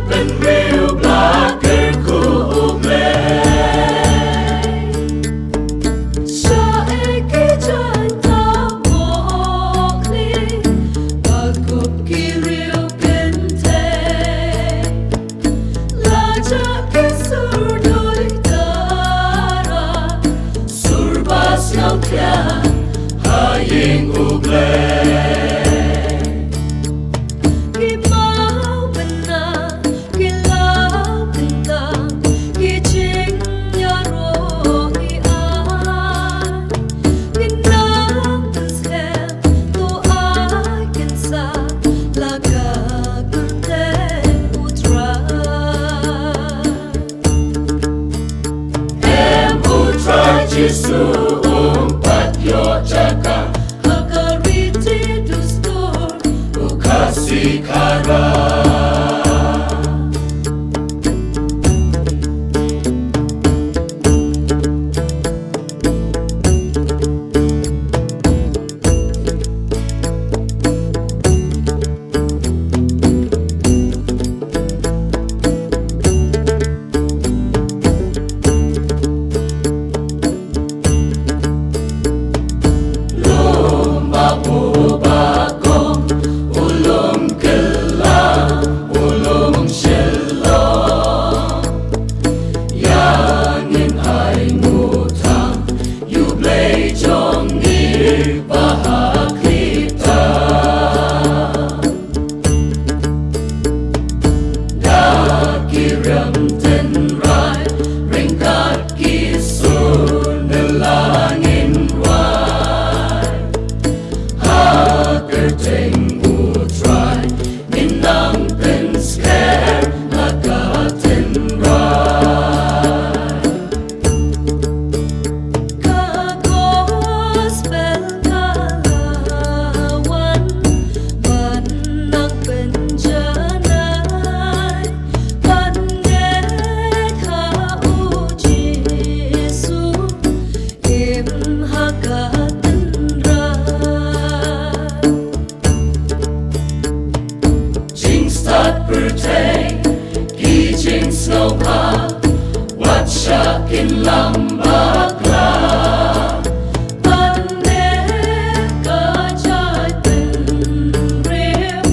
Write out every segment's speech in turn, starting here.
เป็นริ้วปลาเกิดคู่อุกเลHaying ugle Kimau bena kilau bentang Kijing nyaro i ai Ninang pensem to ai kensa Laga gerte utra Em utra Jesu umpat yo caka Sikara Snow pa, wat siya kinlambak la Pande ka jay tenrim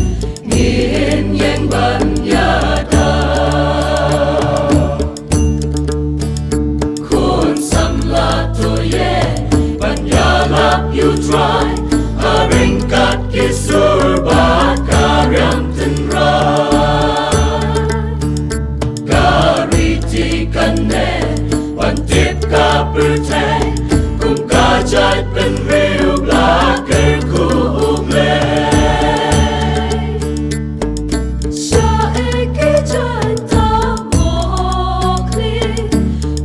Ngin yang banyada Kun samla to ye Banyalap you try Aringkat kisur bakaryam tenra Tip ka pertay Kung kajay pen riu blaker ku uglay Siya eki jay ta mokli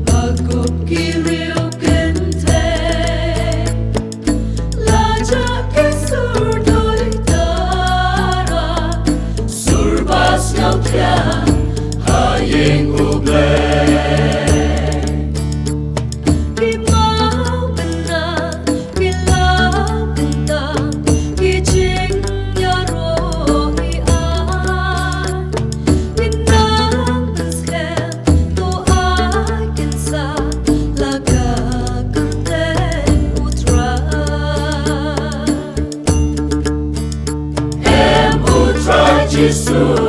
Bagup ki riu kentay Laja ki surdoy dara Surbas ngau kya Haying uglay Jesus